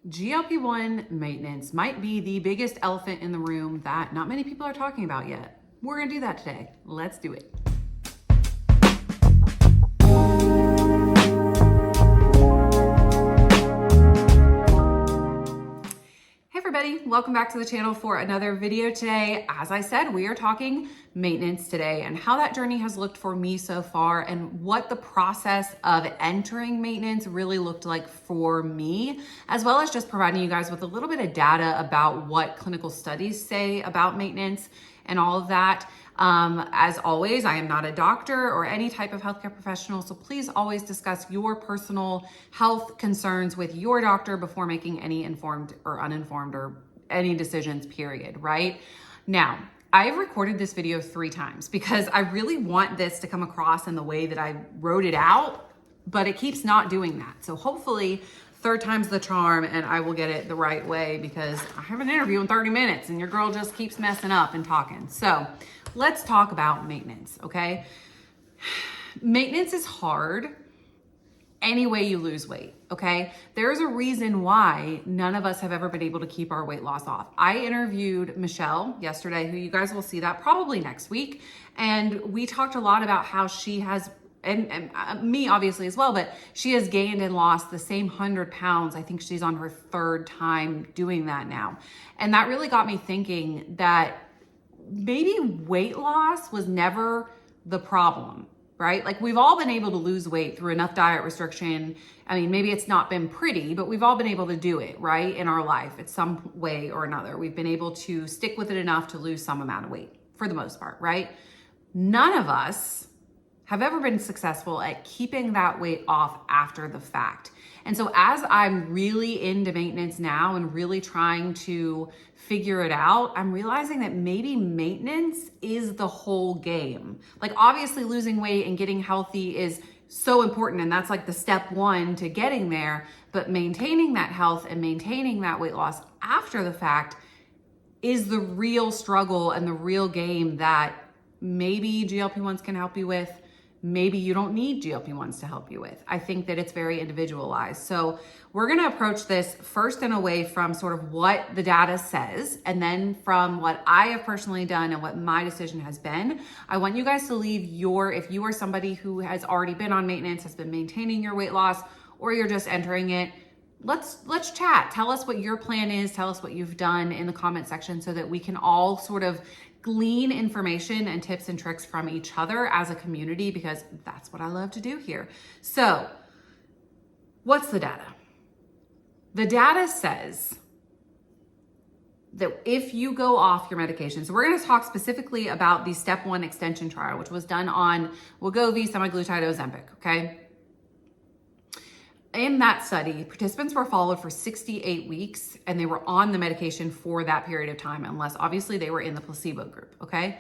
GLP-1 maintenance might be the biggest elephant in the room that not many people are talking about yet. We're gonna do that today. Let's do it. Hey everybody, welcome back to the channel for another video today. As I said, we are talking maintenance today and how that journey has looked for me so far and what the process of entering maintenance really looked like for me, as well as just providing you guys with a little bit of data about what clinical studies say about maintenance and all of that. As always, I am not a doctor or any type of healthcare professional, so please always discuss your personal health concerns with your doctor before making any informed or uninformed or any decisions, period, right? Now, I've recorded this video 3 times because I really want this to come across in the way that I wrote it out, but it keeps not doing that. So hopefully 3rd time's the charm and I will get it the right way because I have an interview in 30 minutes and your girl just keeps messing up and talking. So let's talk about maintenance, okay? Maintenance is hard any way you lose weight, okay? There's a reason why none of us have ever been able to keep our weight loss off. I interviewed Michelle yesterday, who you guys will see that probably next week. And we talked a lot about how she has, and me obviously as well, but she has gained and lost the same 100 pounds. I think she's on her 3rd time doing that now. And that really got me thinking that maybe weight loss was never the problem, right? Like we've all been able to lose weight through enough diet restriction. I mean, maybe it's not been pretty, but we've all been able to do it, right? In our life, in some way or another. We've been able to stick with it enough to lose some amount of weight for the most part, right? None of us have ever been successful at keeping that weight off after the fact. And so as I'm really into maintenance now and really trying to figure it out, I'm realizing that maybe maintenance is the whole game. Like obviously losing weight and getting healthy is so important and that's like the step 1 to getting there, but maintaining that health and maintaining that weight loss after the fact is the real struggle and the real game that maybe GLP-1s can help you with. Maybe you don't need GLP-1s to help you with. I think that it's very individualized. So we're gonna approach this first in a way from sort of what the data says, and then from what I have personally done and what my decision has been. I want you guys to leave if you are somebody who has already been on maintenance, has been maintaining your weight loss, or you're just entering it, let's chat. Tell us what your plan is. Tell us what you've done in the comment section so that we can all sort of glean information and tips and tricks from each other as a community, because that's what I love to do here. So what's the data? The data says that if you go off your medication, so we're going to talk specifically about the step 1 extension trial, which was done on Wegovy, semaglutide, Ozempic, okay? In that study, participants were followed for 68 weeks and they were on the medication for that period of time, unless obviously they were in the placebo group, okay?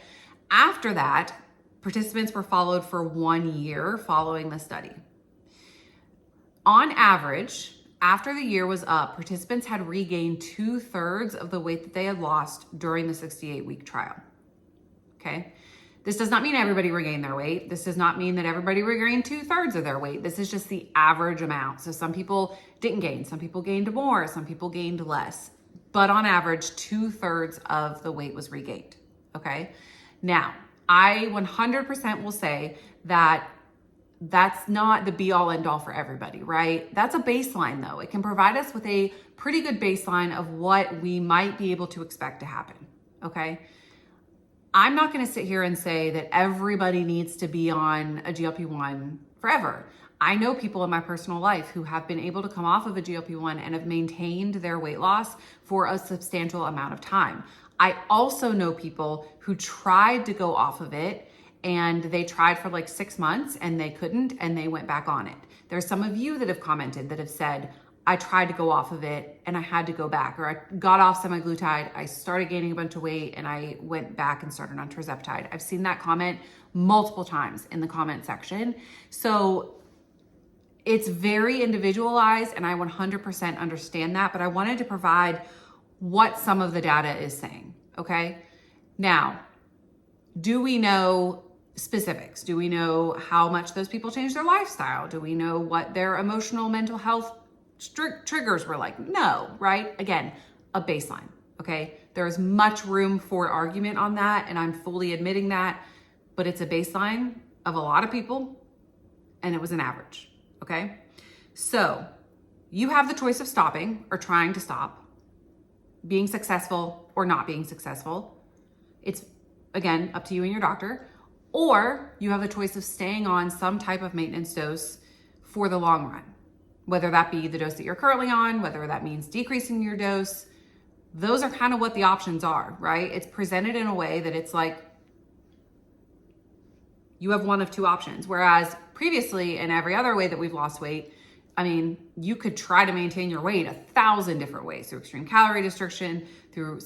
After that, participants were followed for 1 year following the study. On average, after the year was up, participants had regained 2/3 of the weight that they had lost during the 68-week trial, okay? This does not mean everybody regained their weight. This does not mean that everybody regained 2/3 of their weight. This is just the average amount. So some people didn't gain, some people gained more, some people gained less. But on average, 2/3 of the weight was regained, okay? Now, I 100% will say that that's not the be all end all for everybody, right? That's a baseline though. It can provide us with a pretty good baseline of what we might be able to expect to happen, okay? I'm not going to sit here and say that everybody needs to be on a GLP-1 forever. I know people in my personal life who have been able to come off of a GLP-1 and have maintained their weight loss for a substantial amount of time. I also know people who tried to go off of it and they tried for like 6 months and they couldn't and they went back on it. There's some of you that have commented that have said, I tried to go off of it and I had to go back, or I got off semaglutide, I started gaining a bunch of weight and I went back and started on tirzepatide. I've seen that comment multiple times in the comment section. So it's very individualized and I 100% understand that, but I wanted to provide what some of the data is saying, okay? Now, do we know specifics? Do we know how much those people change their lifestyle? Do we know what their emotional, mental health triggers were like, no, right? Again, a baseline, okay? There is much room for argument on that, and I'm fully admitting that, but it's a baseline of a lot of people, and it was an average, okay? So you have the choice of stopping or trying to stop, being successful or not being successful. It's, again, up to you and your doctor. Or you have the choice of staying on some type of maintenance dose for the long run, whether that be the dose that you're currently on, whether that means decreasing your dose. Those are kind of what the options are, right? It's presented in a way that it's like you have one of two options. Whereas previously, in every other way that we've lost weight, I mean, you could try to maintain your weight 1,000 different ways, through extreme calorie restriction, through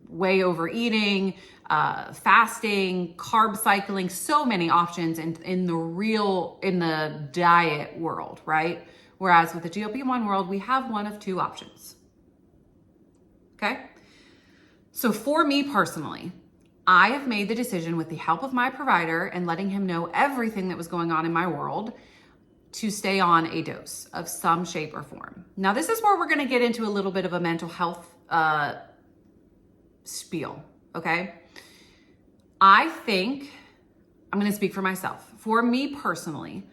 way overeating, fasting, carb cycling, so many options in the diet world, right? Whereas with the GLP-1 world, we have one of two options. Okay? So for me personally, I have made the decision, with the help of my provider and letting him know everything that was going on in my world, to stay on a dose of some shape or form. Now, this is where we're going to get into a little bit of a mental health spiel, okay? I think, I'm going to speak for myself. For me personally,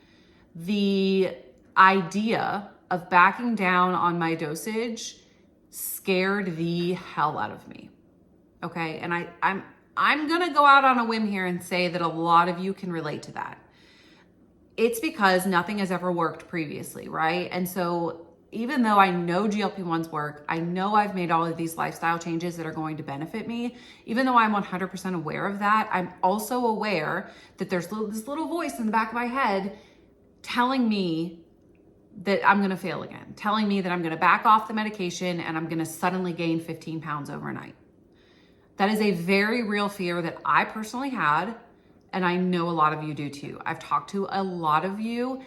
the idea of backing down on my dosage scared the hell out of me, okay? And I'm going to go out on a whim here and say that a lot of you can relate to that. It's because nothing has ever worked previously, right? And so even though I know GLP-1s work, I know I've made all of these lifestyle changes that are going to benefit me, even though I'm 100% aware of that, I'm also aware that there's this little voice in the back of my head telling me that I'm gonna fail again, telling me that I'm gonna back off the medication and I'm gonna suddenly gain 15 pounds overnight. That is a very real fear that I personally had, and I know a lot of you do too. I've talked to a lot of you,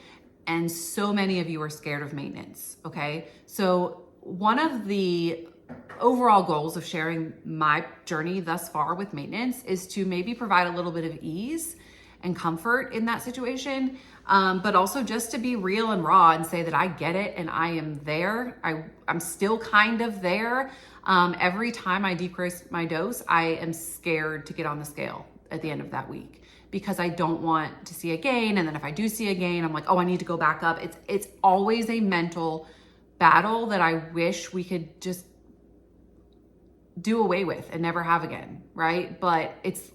and so many of you are scared of maintenance, okay? So one of the overall goals of sharing my journey thus far with maintenance is to maybe provide a little bit of ease and comfort in that situation, but also just to be real and raw and say that I get it and I am there. I'm still kind of there. Every time I decrease my dose, I am scared to get on the scale at the end of that week, because I don't want to see a gain. And then if I do see a gain, I'm like, oh, I need to go back up. It's always a mental battle that I wish we could just do away with and never have again, right? But it's,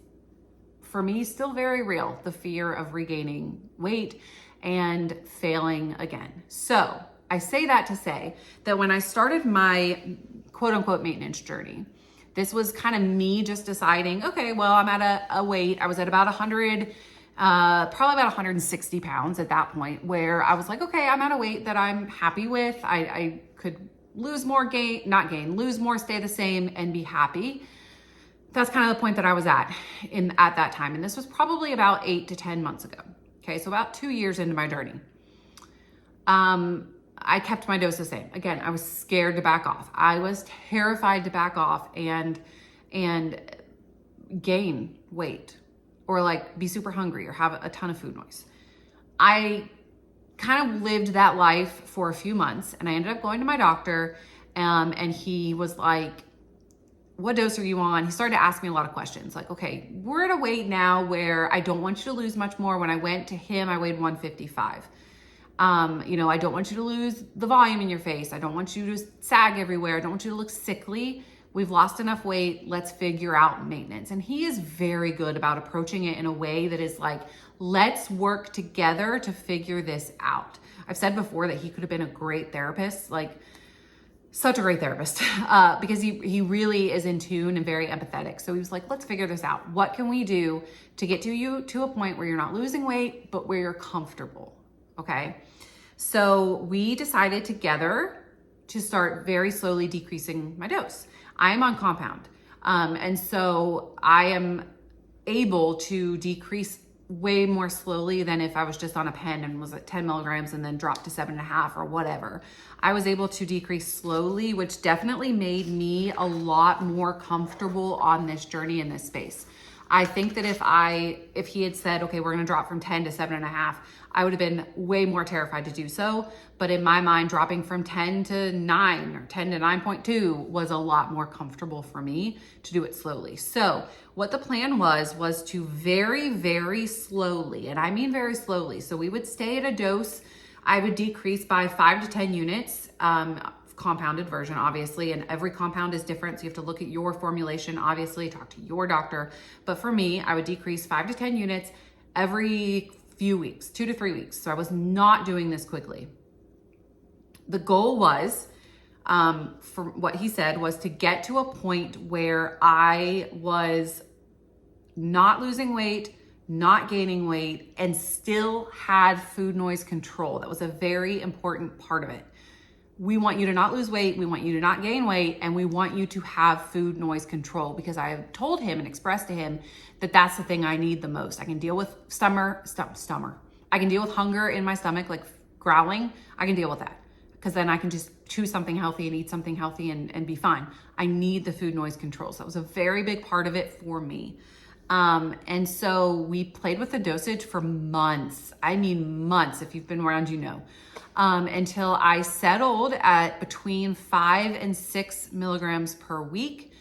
for me, still very real, the fear of regaining weight and failing again. So I say that to say that when I started my quote unquote maintenance journey, this was kind of me just deciding, okay, well, I'm at a weight. I was at about 100, probably about 160 pounds at that point, where I was like, okay, I'm at a weight that I'm happy with. I could lose more, lose more, stay the same, and be happy. That's kind of the point that I was at that time. And this was probably about 8 to 10 months ago. Okay, so about 2 years into my journey. I kept my dose the same. Again, I was scared to back off. I was terrified to back off and gain weight, or like be super hungry or have a ton of food noise. I kind of lived that life for a few months, and I ended up going to my doctor, and he was like, what dose are you on? He started to ask me a lot of questions, like, okay, we're at a weight now where I don't want you to lose much more. When I went to him, I weighed 155. I don't want you to lose the volume in your face. I don't want you to sag everywhere. I don't want you to look sickly. We've lost enough weight. Let's figure out maintenance. And he is very good about approaching it in a way that is like, let's work together to figure this out. I've said before that he could have been a great therapist, like such a great therapist, because he really is in tune and very empathetic. So he was like, let's figure this out. What can we do to get you to a point where you're not losing weight, but where you're comfortable? Okay. So we decided together to start very slowly decreasing my dose. I am on compound. And so I am able to decrease way more slowly than if I was just on a pen and was at 10 milligrams and then dropped to 7.5 or whatever. I was able to decrease slowly, which definitely made me a lot more comfortable on this journey in this space. I think that if he had said, okay, we're going to drop from 10 to 7.5, I would have been way more terrified to do so. But in my mind, dropping from 10 to 9 or 10 to 9.2 was a lot more comfortable for me to do it slowly. So what the plan was to very, very slowly, and I mean very slowly. So we would stay at a dose. I would decrease by 5 to 10 units, compounded version, obviously, and every compound is different. So you have to look at your formulation, obviously, talk to your doctor. But for me, I would decrease 5 to 10 units every few weeks, 2 to 3 weeks. So I was not doing this quickly. The goal was, from what he said, was to get to a point where I was not losing weight, not gaining weight, and still had food noise control. That was a very important part of it. We want you to not lose weight, we want you to not gain weight, and we want you to have food noise control, because I have told him and expressed to him that that's the thing I need the most. I can deal with stomach. I can deal with hunger in my stomach, like growling. I can deal with that, because then I can just choose something healthy and eat something healthy and be fine. I need the food noise control. So that was a very big part of it for me. And so we played with the dosage for months. I mean months. If you've been around, you know. Until I settled at between 5 and 6 milligrams per week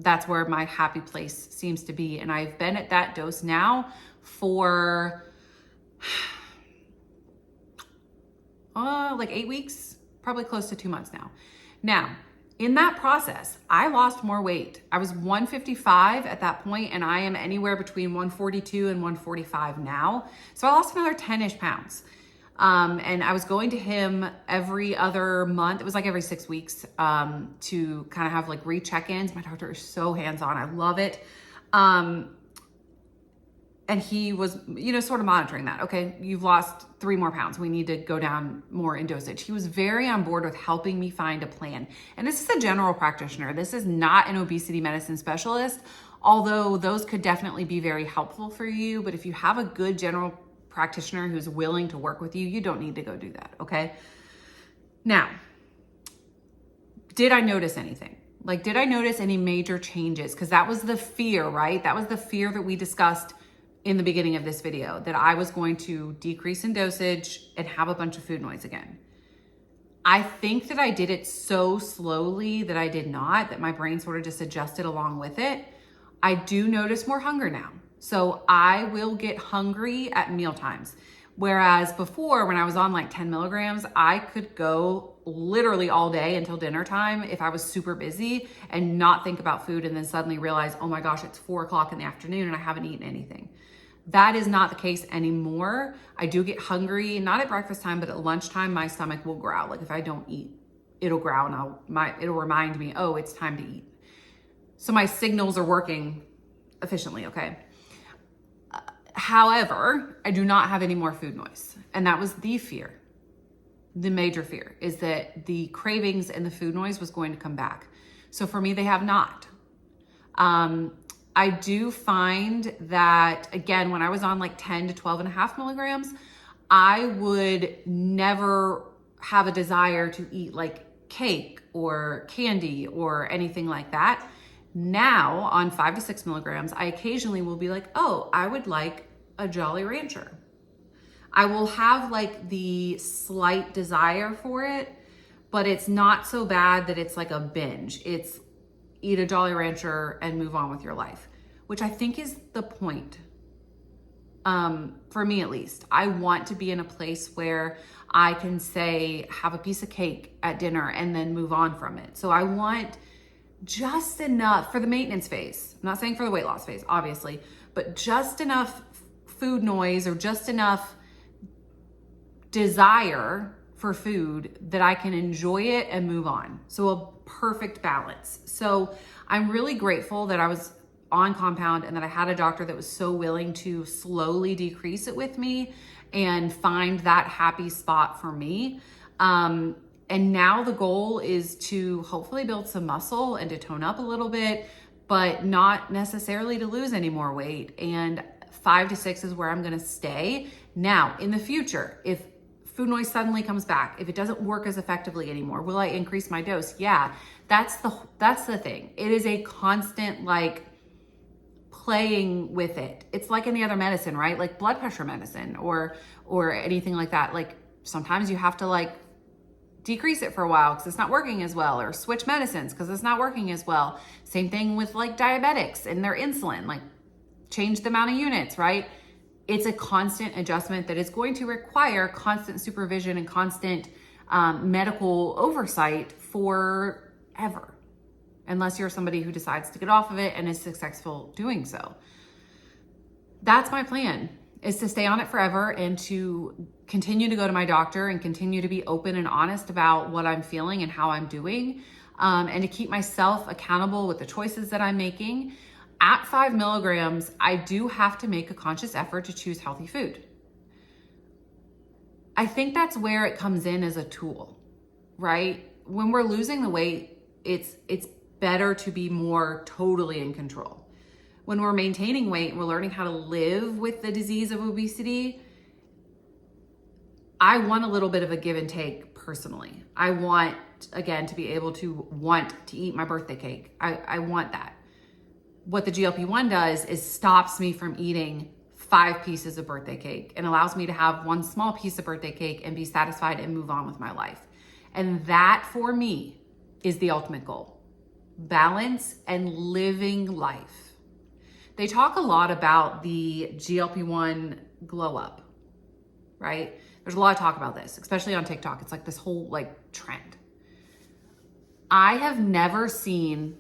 that's where my happy place seems to be. And I've been at that dose now for like 8 weeks, probably close to 2 months now. Now, in that process, I lost more weight. I was 155 at that point, and I am anywhere between 142 and 145 now. So I lost another 10-ish pounds. And I was going to him every other month. It was like every 6 weeks, to kind of have like re-check-ins. My doctor is so hands-on. I love it. And he was, sort of monitoring that. Okay, you've lost 3 more pounds. We need to go down more in dosage. He was very on board with helping me find a plan. And this is a general practitioner. This is not an obesity medicine specialist, although those could definitely be very helpful for you. But if you have a good general practitioner who's willing to work with you, you don't need to go do that, okay? Now, did I notice anything? Like, did I notice any major changes? Because that was the fear, right? That was the fear that we discussed in the beginning of this video, that I was going to decrease in dosage and have a bunch of food noise again. I think that I did it so slowly that I did not, that my brain sort of just adjusted along with it. I do notice more hunger now. So I will get hungry at meal times. Whereas before, when I was on like 10 milligrams, I could go literally all day until dinner time if I was super busy and not think about food, and then suddenly realize, oh my gosh, it's 4 o'clock in the afternoon and I haven't eaten anything. That is not the case anymore. I do get hungry, not at breakfast time, but at lunchtime, my stomach will growl. Like if I don't eat, it'll growl and it'll remind me, oh, it's time to eat. So my signals are working efficiently, okay? However, I do not have any more food noise. And that was the fear. The major fear is that the cravings and the food noise was going to come back. So for me, they have not. I do find that, again, when I was on like 10 to 12 and a half milligrams, I would never have a desire to eat like cake or candy or anything like that. Now on 5 to 6 milligrams, I occasionally will be like, oh, I would like a Jolly Rancher. I will have like the slight desire for it, but it's not so bad that it's like a binge. It's eat a Jolly Rancher and move on with your life, which I think is the point. For me at least, I want to be in a place where I can say, have a piece of cake at dinner and then move on from it. So I want just enough for the maintenance phase. I'm not saying for the weight loss phase, obviously, but just enough food noise or just enough desire for food that I can enjoy it and move on. So a perfect balance. So I'm really grateful that I was on compound and that I had a doctor that was so willing to slowly decrease it with me and find that happy spot for me. And now the goal is to hopefully build some muscle and to tone up a little bit, but not necessarily to lose any more weight. And 5 to 6 is where I'm gonna stay. Now, in the future, if food noise suddenly comes back, if it doesn't work as effectively anymore, will I increase my dose? Yeah, that's the thing. It is a constant like playing with it. It's like any other medicine, right? Like blood pressure medicine or anything like that. Like sometimes you have to like decrease it for a while because it's not working as well, or switch medicines because it's not working as well. Same thing with like diabetics and their insulin, like change the amount of units, right? It's a constant adjustment that is going to require constant supervision and constant medical oversight forever, unless you're somebody who decides to get off of it and is successful doing so. That's my plan, is to stay on it forever and to continue to go to my doctor and continue to be open and honest about what I'm feeling and how I'm doing, and to keep myself accountable with the choices that I'm making. At 5 milligrams, I do have to make a conscious effort to choose healthy food. I think that's where it comes in as a tool, right? When we're losing the weight, it's better to be more totally in control. When we're maintaining weight, we're learning how to live with the disease of obesity. I want a little bit of a give and take personally. I want, again, to be able to want to eat my birthday cake. I want that. What the GLP-1 does is stops me from eating 5 pieces of birthday cake and allows me to have 1 small piece of birthday cake and be satisfied and move on with my life. And that for me is the ultimate goal. Balance and living life. They talk a lot about the GLP-1 glow up, right? There's a lot of talk about this, especially on TikTok. It's like this whole like trend. I have never seen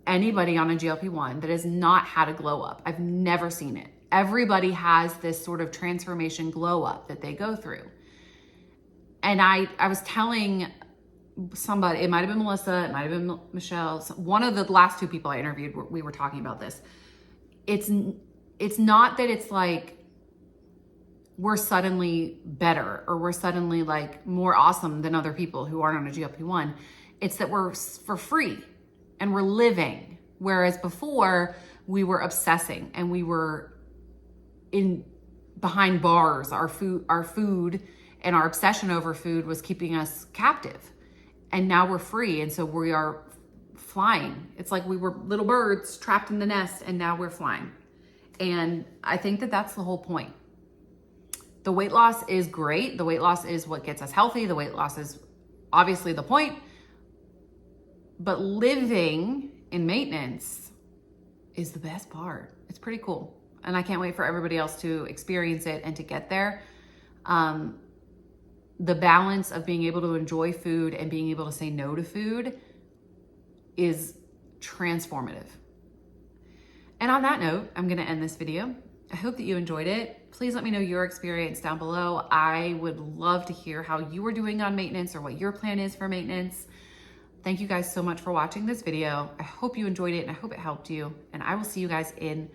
anybody on a GLP-1 that has not had a glow up. I've never seen it. Everybody has this sort of transformation glow up that they go through. And I was telling somebody, it might've been Melissa, it might've been Michelle, one of the last 2 people I interviewed, we were talking about this. It's not that it's like we're suddenly better or we're suddenly like more awesome than other people who aren't on a GLP-1. It's that we're for free and we're living. Whereas before we were obsessing and we were behind bars. Our food and our obsession over food was keeping us captive. And now we're free. And so we are flying. It's like we were little birds trapped in the nest and now we're flying. And I think that that's the whole point. The weight loss is great. The weight loss is what gets us healthy. The weight loss is obviously the point. But living in maintenance is the best part. It's pretty cool. And I can't wait for everybody else to experience it and to get there. The balance of being able to enjoy food and being able to say no to food is transformative. And on that note, I'm going to end this video. I hope that you enjoyed it. Please let me know your experience down below. I would love to hear how you are doing on maintenance or what your plan is for maintenance. Thank you guys so much for watching this video. I hope you enjoyed it and I hope it helped you. And I will see you guys in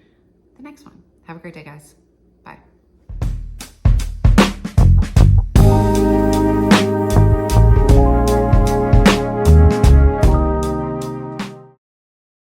the next one. Have a great day, guys.